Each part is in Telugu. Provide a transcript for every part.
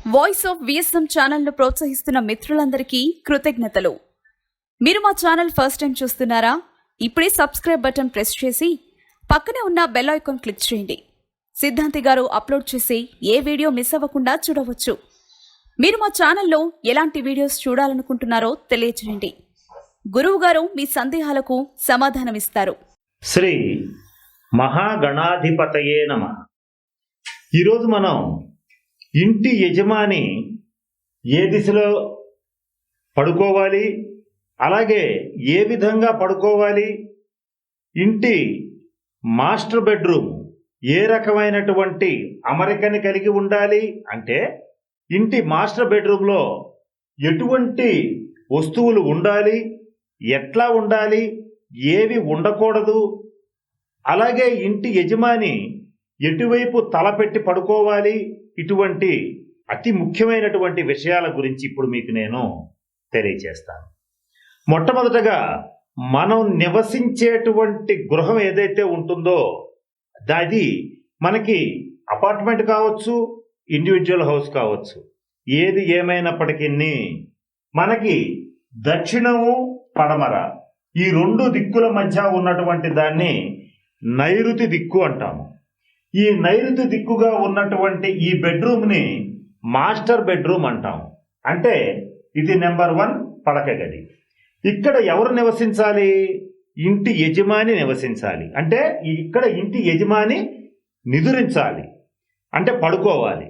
వాయిస్ ఆఫ్ విఎస్ఎం ఛానల్ను ప్రోత్సహిస్తున్న మిత్రులందరికీ కృతజ్ఞతలు. మీరు మా ఛానల్ ఫస్ట్ టైం చూస్తున్నారా? ఇప్పుడే సబ్స్క్రైబ్ బటన్ ప్రెస్ చేసి పక్కనే ఉన్న బెల్ ఐకాన్ క్లిక్ చేయండి. సిద్ధాంతి గారు అప్లోడ్ చేసే ఏ వీడియో మిస్ అవ్వకుండా చూడవచ్చు. మీరు మా ఛానల్లో ఎలాంటి వీడియోస్ చూడాలనుకుంటున్నారో తెలియజేయండి. గురువు గారు మీ సందేహాలకు సమాధానమిస్తారు. శ్రీ మహాగణాధిపతయే నమః. ఈరోజు మనం ఇంటి యజమాని ఏ దిశలో పడుకోవాలి, అలాగే ఏ విధంగా పడుకోవాలి, ఇంటి మాస్టర్ బెడ్రూమ్ ఏ రకమైనటువంటి అమరికని కలిగి ఉండాలి, అంటే ఇంటి మాస్టర్ బెడ్రూమ్లో ఎటువంటి వస్తువులు ఉండాలి, ఎట్లా ఉండాలి, ఏవి ఉండకూడదు, అలాగే ఇంటి యజమాని ఎటువైపు తలపెట్టి పడుకోవాలి, ఇటువంటి అతి ముఖ్యమైనటువంటి విషయాల గురించి ఇప్పుడు మీకు నేను తెలియజేస్తాను. మొట్టమొదటగా మనం నివసించేటువంటి గృహం ఏదైతే ఉంటుందో అది మనకి అపార్ట్మెంట్ కావచ్చు, ఇండివిజువల్ హౌస్ కావచ్చు, ఏది ఏమైనప్పటికీ మనకి దక్షిణము పడమర ఈ రెండు దిక్కుల మధ్య ఉన్నటువంటి దాన్ని నైరుతి దిక్కు అంటాము. ఈ నైరుతి దిక్కుగా ఉన్నటువంటి ఈ బెడ్రూమ్ని మాస్టర్ బెడ్రూమ్ అంటాము. అంటే ఇది నెంబర్ 1 పడక గది. ఇక్కడ ఎవరు నివసించాలి? ఇంటి యజమాని నివసించాలి. అంటే ఇక్కడ ఇంటి యజమాని నిదురించాలి, అంటే పడుకోవాలి.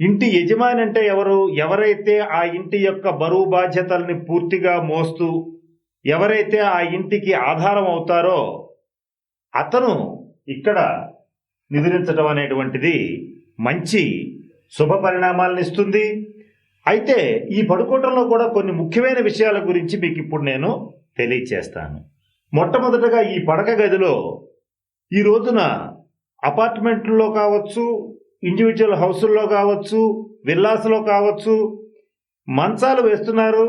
ఇంటి యజమాని అంటే ఎవరు? ఎవరైతే ఆ ఇంటి యొక్క బరువు బాధ్యతల్ని పూర్తిగా మోస్తూ ఎవరైతే ఆ ఇంటికి ఆధారం అవుతారో అతను ఇక్కడ నిద్రించడం అనేటువంటిది మంచి శుభ పరిణామాలను ఇస్తుంది. అయితే ఈ పడుకోవటంలో కూడా కొన్ని ముఖ్యమైన విషయాల గురించి మీకు ఇప్పుడు నేను తెలియచేస్తాను. మొట్టమొదటగా ఈ పడక గదిలో ఈ రోజున అపార్ట్మెంట్లో కావచ్చు, ఇండివిజువల్ హౌసుల్లో కావచ్చు, విల్లాస్లో కావచ్చు మంచాలు వేస్తున్నారు.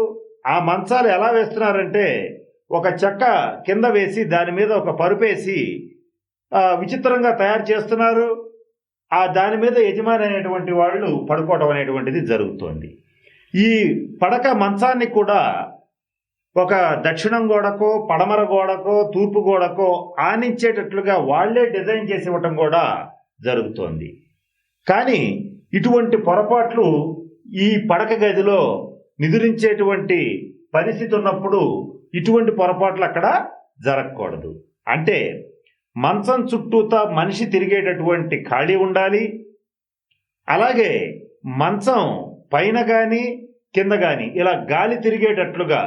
ఆ మంచాలు ఎలా వేస్తున్నారంటే ఒక చెక్క కింద వేసి దాని మీద ఒక పరుపేసి విచిత్రంగా తయారు చేస్తున్నారు. ఆ దాని మీద యజమాని అనేటువంటి వాళ్ళు పడుకోవటం అనేటువంటిది జరుగుతోంది. ఈ పడక మంచాన్ని కూడా ఒక దక్షిణం గోడకో, పడమర గోడకో, తూర్పు గోడకో ఆనించేటట్లుగా వాళ్లే డిజైన్ చేసి ఇవ్వటం కూడా జరుగుతోంది. కానీ ఇటువంటి పొరపాట్లు ఈ పడక గదిలో నిద్రించేటువంటి పరిస్థితి ఉన్నప్పుడు ఇటువంటి పొరపాట్లు అక్కడ జరగకూడదు. అంటే మంచం చుట్టూతా మనిషి తిరిగేటటువంటి ఖాళీ ఉండాలి. అలాగే మంచం పైన కానీ కింద కానీ ఇలా గాలి తిరిగేటట్లుగా,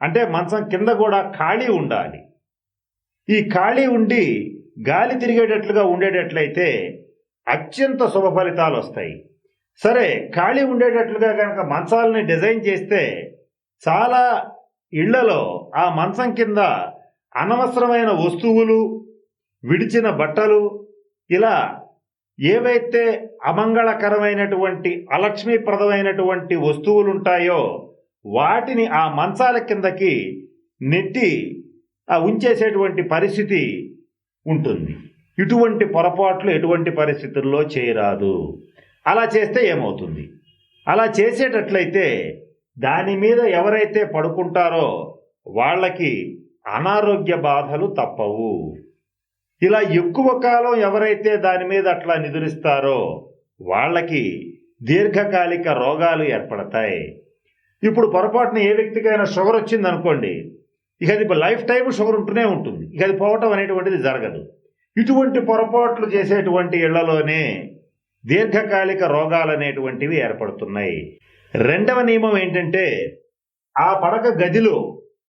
అంటే మంచం కింద కూడా ఖాళీ ఉండాలి. ఈ ఖాళీ ఉండి గాలి తిరిగేటట్లుగా ఉండేటట్లయితే అత్యంత శుభ ఫలితాలు వస్తాయి. సరే, ఖాళీ ఉండేటట్లుగా కనుక మంచాలని డిజైన్ చేస్తే చాలా ఇళ్లలో ఆ మంచం కింద అనవసరమైన వస్తువులు, విడిచిన బట్టలు, ఇలా ఏవైతే అమంగళకరమైనటువంటి అలక్ష్మీప్రదమైనటువంటి వస్తువులు ఉంటాయో వాటిని ఆ మంచాల కిందకి నెట్టి ఉంచేసేటువంటి పరిస్థితి ఉంటుంది. ఇటువంటి పొరపాట్లు ఎటువంటి పరిస్థితుల్లో చేయరాదు. అలా చేస్తే ఏమవుతుంది? అలా చేసేటట్లయితే దాని మీద ఎవరైతే పడుకుంటారో వాళ్ళకి అనారోగ్య బాధలు తప్పవు. ఇలా ఎక్కువ కాలం ఎవరైతే దాని మీద అట్లా నిద్రిస్తారో వాళ్ళకి దీర్ఘకాలిక రోగాలు ఏర్పడతాయి. ఇప్పుడు పొరపాటున ఏ వ్యక్తికైనా షుగర్ వచ్చిందనుకోండి, ఇక అది లైఫ్ టైం షుగర్ ఉంటూనే ఉంటుంది, ఇక అది పోవటం అనేటువంటిది జరగదు. ఇటువంటి పొరపాట్లు చేసేటువంటి ఇళ్లలోనే దీర్ఘకాలిక రోగాలు అనేటువంటివి ఏర్పడుతున్నాయి. రెండవ నియమం ఏంటంటే ఆ పడక గదిలో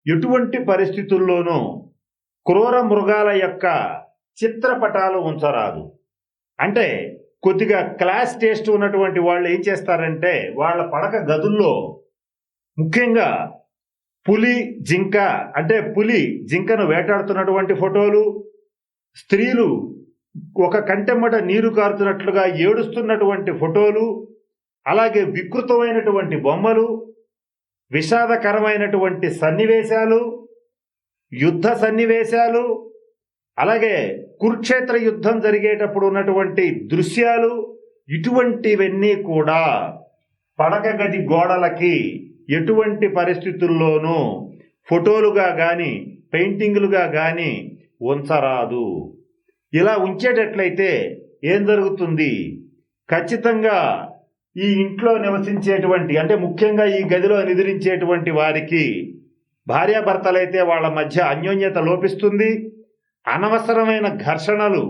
ఎటువంటి పరిస్థితుల్లోనూ క్రూర మృగాల యొక్క చిత్రపటాలు ఉంచరాదు. అంటే కొద్దిగా క్లాస్ టేస్ట్ ఉన్నటువంటి వాళ్ళు ఏం చేస్తారంటే వాళ్ళ పడక గదుల్లో ముఖ్యంగా పులి, జింక, అంటే పులి జింకను వేటాడుతున్నటువంటి ఫోటోలు, స్త్రీలు ఒక కంటెమ్మట నీరు కారుతున్నట్లుగా ఏడుస్తున్నటువంటి ఫోటోలు, అలాగే వికృతమైనటువంటి బొమ్మలు, విషాదకరమైనటువంటి సన్నివేశాలు, యుద్ధ సన్నివేశాలు, అలాగే కురుక్షేత్ర యుద్ధం జరిగేటప్పుడు ఉన్నటువంటి దృశ్యాలు, ఇటువంటివన్నీ కూడా పడక గది గోడలకి ఎటువంటి పరిస్థితుల్లోనూ ఫోటోలుగా కానీ పెయింటింగ్లుగా కానీ ఉంచరాదు. ఇలా ఉంచేటట్లయితే ఏం జరుగుతుంది? ఖచ్చితంగా ఈ ఇంట్లో నివసించేటువంటి అంటే ముఖ్యంగా ఈ గదిలో నిద్రించేటువంటి వారికి భార్యాభర్తలైతే వాళ్ళ మధ్య అన్యోన్యత లోపిస్తుంది. అనవసరమైన ఘర్షణలు,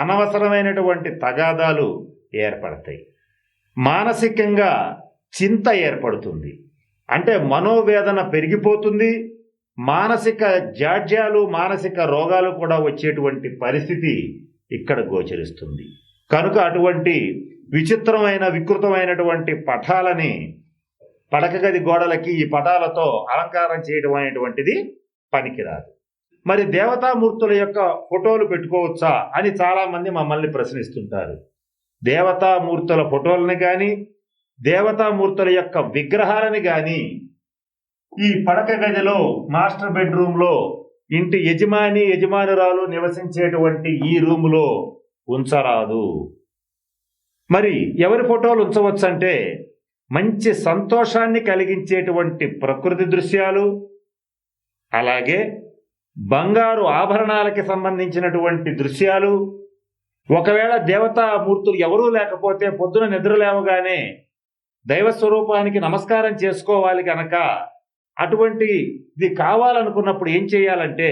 అనవసరమైనటువంటి తగాదాలు ఏర్పడతాయి. మానసికంగా చింత ఏర్పడుతుంది. అంటే మనోవేదన పెరిగిపోతుంది. మానసిక జాడ్యాలు, మానసిక రోగాలు కూడా వచ్చేటువంటి పరిస్థితి ఇక్కడ గోచరిస్తుంది. కనుక అటువంటి విచిత్రమైన వికృతమైనటువంటి పటాలని పడక గది గోడలకి ఈ పటాలతో అలంకారం చేయడం అనేటువంటిది పనికిరాదు. మరి దేవతామూర్తుల యొక్క ఫోటోలు పెట్టుకోవచ్చా అని చాలామంది మమ్మల్ని ప్రశ్నిస్తుంటారు. దేవతామూర్తుల ఫోటోలని కానీ దేవతామూర్తుల యొక్క విగ్రహాలని కానీ ఈ పడక గదిలో మాస్టర్ బెడ్రూమ్లో ఇంటి యజమానురాలు నివసించేటువంటి ఈ రూములో ఉంచరాదు. మరి ఎవరి ఫోటోలు ఉంచవచ్చంటే మంచి సంతోషాన్ని కలిగించేటువంటి ప్రకృతి దృశ్యాలు, అలాగే బంగారు ఆభరణాలకి సంబంధించినటువంటి దృశ్యాలు. ఒకవేళ దేవతామూర్తులు ఎవరూ లేకపోతే పొద్దున నిద్ర లేవగానే దైవస్వరూపానికి నమస్కారం చేసుకోవాలి కనుక అటువంటిది కావాలనుకున్నప్పుడు ఏం చేయాలంటే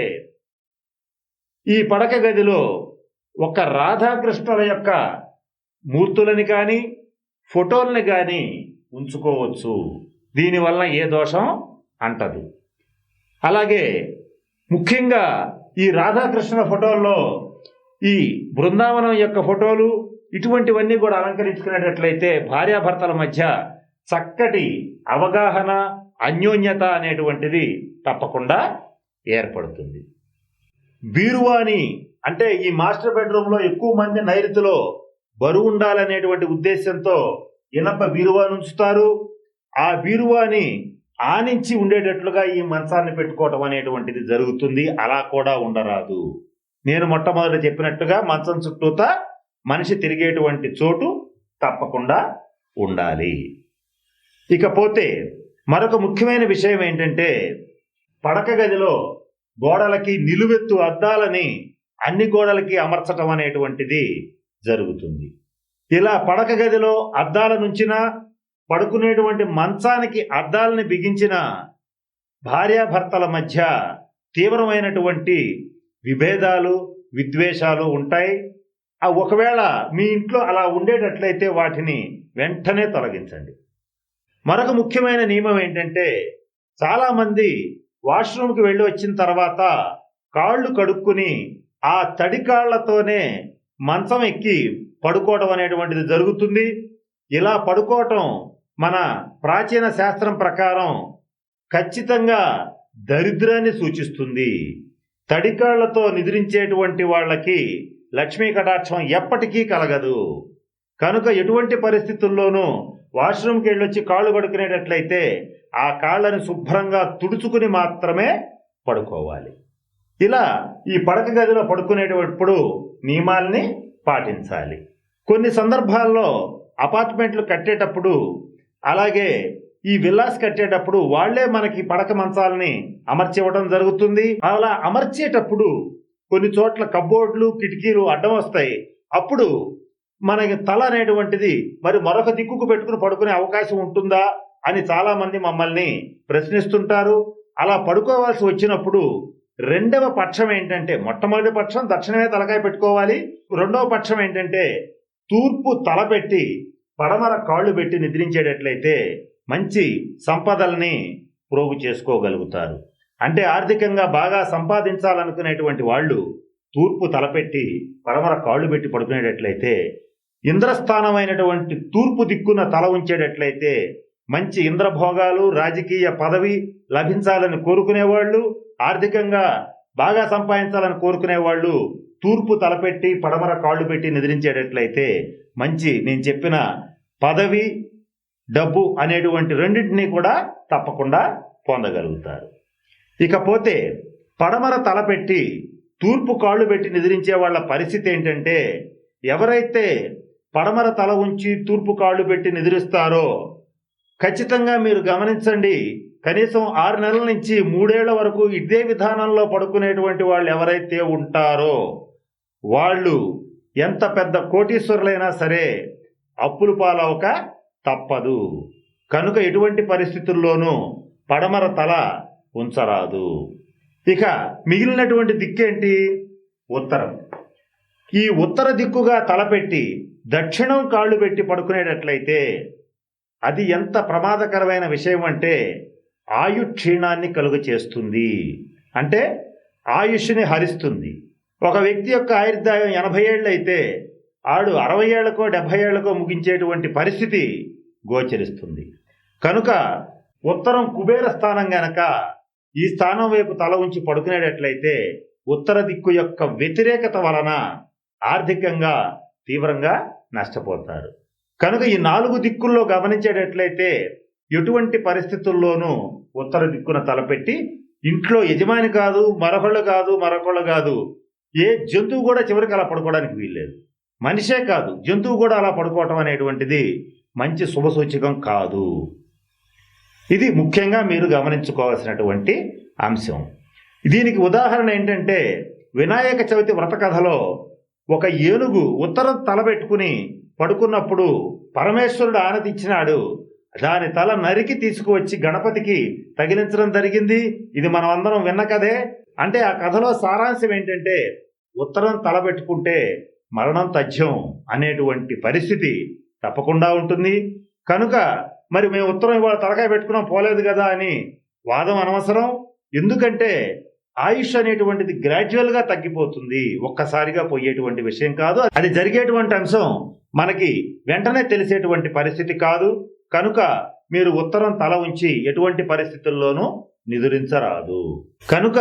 ఈ పడక గదిలో ఒక రాధాకృష్ణుల యొక్క మూర్తులని కానీ ఫోటోలని కానీ ఉంచుకోవచ్చు. దీనివల్ల ఏ దోషం అంటదు. అలాగే ముఖ్యంగా ఈ రాధాకృష్ణుల ఫోటోల్లో ఈ బృందావనం యొక్క ఫోటోలు ఇటువంటివన్నీ కూడా అలంకరించుకునేటట్లయితే భార్యాభర్తల మధ్య చక్కటి అవగాహన, అన్యోన్యత అనేటువంటిది తప్పకుండా ఏర్పడుతుంది. బీరువాని అంటే ఈ మాస్టర్ బెడ్రూమ్లో ఎక్కువ మంది నైరుతిలో బరువు ఉండాలనేటువంటి ఉద్దేశంతో ఇనప బీరువాని ఉంచుతారు. ఆ బీరువాని ఆనించి ఉండేటట్లుగా ఈ మంచాన్ని పెట్టుకోవటం అనేటువంటిది జరుగుతుంది. అలా కూడా ఉండరాదు. నేను మొట్టమొదటి చెప్పినట్టుగా మంచం చుట్టూత మనిషి తిరిగేటువంటి చోటు తప్పకుండా ఉండాలి. ఇకపోతే మరొక ముఖ్యమైన విషయం ఏంటంటే పడక గదిలో గోడలకి నిలువెత్తు అద్దాలని అన్ని గోడలకి అమర్చటం అనేటువంటిది జరుగుతుంది. ఇలా పడక గదిలో అద్దాల నుంచిన పడుకునేటువంటి మంచానికి అద్దాలని బిగించిన భార్యాభర్తల మధ్య తీవ్రమైనటువంటి విభేదాలు, విద్వేషాలు ఉంటాయి. ఒకవేళ మీ ఇంట్లో అలా ఉండేటట్లయితే వాటిని వెంటనే తొలగించండి. మరొక ముఖ్యమైన నియమం ఏంటంటే చాలామంది వాష్రూమ్కి వెళ్ళి వచ్చిన తర్వాత కాళ్ళు కడుక్కుని ఆ తడి కాళ్లతోనే మంచం ఎక్కి పడుకోవడం అనేటువంటిది జరుగుతుంది. ఇలా పడుకోవటం మన ప్రాచీన శాస్త్రం ప్రకారం ఖచ్చితంగా దరిద్రాన్ని సూచిస్తుంది. తడికాళ్లతో నిద్రించేటువంటి వాళ్ళకి లక్ష్మీ కటాక్షం ఎప్పటికీ కలగదు. కనుక ఎటువంటి పరిస్థితుల్లోనూ వాష్రూమ్కి వెళ్ళొచ్చి కాళ్ళు కడుక్కునేటట్లయితే ఆ కాళ్ళని శుభ్రంగా తుడుచుకుని మాత్రమే పడుకోవాలి. ఇలా ఈ పడక గదిలో పడుకునేటప్పుడు నియమాల్ని పాటించాలి. కొన్ని సందర్భాల్లో అపార్ట్మెంట్లు కట్టేటప్పుడు అలాగే ఈ విల్లాస్ కట్టేటప్పుడు వాళ్లే మనకి పడక మంచాలని అమర్చివ్వడం జరుగుతుంది. అలా అమర్చేటప్పుడు కొన్ని చోట్ల కబ్బోర్డులు, కిటికీలు అడ్డం వస్తాయి. అప్పుడు మనకి తల అనేటువంటిది మరి మరొక దిక్కుకు పెట్టుకుని పడుకునే అవకాశం ఉంటుందా అని చాలా మంది మమ్మల్ని ప్రశ్నిస్తుంటారు. అలా పడుకోవాల్సి వచ్చినప్పుడు రెండవ పక్షం ఏంటంటే మొట్టమొదటి పక్షం దక్షిణమే తలకాయ పెట్టుకోవాలి. రెండవ పక్షం ఏంటంటే తూర్పు తల పెట్టి పడమర కాళ్ళు పెట్టి నిద్రించేటట్లయితే మంచి సంపదల్ని ప్రోగు చేసుకోగలుగుతారు. అంటే ఆర్థికంగా బాగా సంపాదించాలనుకునేటువంటి వాళ్ళు తూర్పు తలపెట్టి పడమర కాళ్ళు పెట్టి పడుకునేటట్లయితే, ఇంద్రస్థానమైనటువంటి తూర్పు దిక్కున తల ఉంచేటట్లయితే మంచి ఇంద్రభోగాలు, రాజకీయ పదవి లభించాలని కోరుకునేవాళ్ళు, ఆర్థికంగా బాగా సంపాదించాలని కోరుకునేవాళ్ళు తూర్పు తలపెట్టి పడమర కాళ్ళు పెట్టి నిద్రించేటట్లయితే మంచి నేను చెప్పిన పదవి, డబ్బు అనేటువంటి రెండింటినీ కూడా తప్పకుండా పొందగలుగుతారు. ఇకపోతే పడమర తలపెట్టి తూర్పు కాళ్ళు పెట్టి నిద్రించే వాళ్ళ పరిస్థితి ఏంటంటే, ఎవరైతే పడమర తల ఉంచి తూర్పు కాళ్ళు పెట్టి నిద్రిస్తారో ఖచ్చితంగా మీరు గమనించండి, కనీసం 6 నెలల నుంచి 3 ఏళ్ల వరకు ఇదే విధానంలో పడుకునేటువంటి వాళ్ళు ఎవరైతే ఉంటారో వాళ్ళు ఎంత పెద్ద కోటీశ్వరులైనా సరే అప్పులు పాలవక తప్పదు. కనుక ఎటువంటి పరిస్థితుల్లోనూ పడమర తల ఉంచరాదు. ఇక మిగిలినటువంటి దిక్కేంటి? ఉత్తరం. ఈ ఉత్తర దిక్కుగా తలపెట్టి దక్షిణం కాళ్ళు పెట్టి పడుకునేటట్లయితే అది ఎంత ప్రమాదకరమైన విషయం అంటే ఆయుక్షీణాన్ని కలుగ చేస్తుంది. అంటే ఆయుష్ని హరిస్తుంది. ఒక వ్యక్తి యొక్క ఆయుర్దాయం 80 ఏళ్ళు అయితే ఆడు 60 ఏళ్లకో 70 ఏళ్లకో ముగించేటువంటి పరిస్థితి గోచరిస్తుంది. కనుక ఉత్తరం కుబేర స్థానం గనక ఈ స్థానం వైపు తల ఉంచి పడుకునేటట్లయితే ఉత్తర దిక్కు యొక్క వ్యతిరేకత వలన ఆర్థికంగా తీవ్రంగా నష్టపోతారు. కనుక ఈ 4 దిక్కుల్లో గమనించేటట్లయితే ఎటువంటి పరిస్థితుల్లోనూ ఉత్తర దిక్కున తలపెట్టి ఇంట్లో యజమాని కాదు, మరొకళ్ళు కాదు, ఏ జంతువు కూడా చివరికి అలా పడుకోవడానికి వీల్లేదు. మనిషే కాదు, జంతువు కూడా అలా పడుకోవటం అనేటువంటిది మంచి శుభసూచకం కాదు. ఇది ముఖ్యంగా మీరు గమనించుకోవాల్సినటువంటి అంశం. దీనికి ఉదాహరణ ఏంటంటే వినాయక చవితి వ్రత కథలో ఒక ఏనుగు ఉత్తరం తలబెట్టుకుని పడుకున్నప్పుడు పరమేశ్వరుడు ఆనతిచ్చినాడు. దాని తల నరికి తీసుకువచ్చి గణపతికి తగిలించడం జరిగింది. ఇది మనం అందరం విన్న కథే. అంటే ఆ కథలో సారాంశం ఏంటంటే ఉత్తరం తలబెట్టుకుంటే మరణం తథ్యం అనేటువంటి పరిస్థితి తప్పకుండా ఉంటుంది. కనుక మరి మేము ఉత్తరం ఇవాళ తలకాయ పెట్టుకున్నాం పోలేదు కదా అని వాదం అనవసరం. ఎందుకంటే ఆయుష్ అనేటువంటిది గ్రాడ్యువల్గా తగ్గిపోతుంది, ఒక్కసారిగా పోయేటువంటి విషయం కాదు. అది జరిగేటువంటి అంశం మనకి వెంటనే తెలిసేటువంటి పరిస్థితి కాదు. కనుక మీరు ఉత్తరం తల ఉంచి ఎటువంటి పరిస్థితుల్లోనూ నిదురించరాదు. కనుక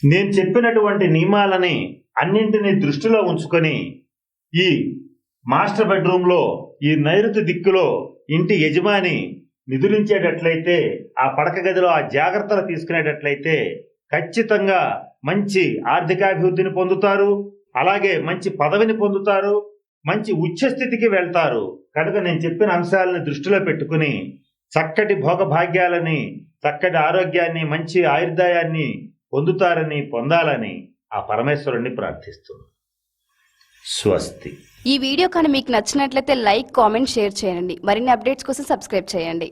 నేను చెప్పినటువంటి నియమాలని అన్నింటినీ దృష్టిలో ఉంచుకొని ఈ మాస్టర్ బెడ్రూమ్లో ఈ నైరుతి దిక్కులో ఇంటి యజమాని నిదురించేటట్లయితే, ఆ పడక గదిలో ఆ జాగ్రత్తలు తీసుకునేటట్లయితే ఖచ్చితంగా మంచి ఆర్థికాభివృద్ధిని పొందుతారు. అలాగే మంచి పదవిని పొందుతారు, మంచి ఉచ్చస్థితికి వెళ్తారు. కనుక నేను చెప్పిన అంశాలను దృష్టిలో పెట్టుకుని చక్కటి భోగభాగ్యాలని, చక్కటి ఆరోగ్యాన్ని, మంచి ఆయుర్దాయాన్ని పొందాలని ఆ పరమేశ్వరుణ్ణి ప్రార్థిస్తున్నాను. స్వస్తి. ఈ వీడియో కానీ మీకు నచ్చినట్లయితే లైక్, కామెంట్, షేర్ చేయండి. మరిన్ని అప్డేట్స్ కోసం సబ్స్క్రైబ్ చేయండి.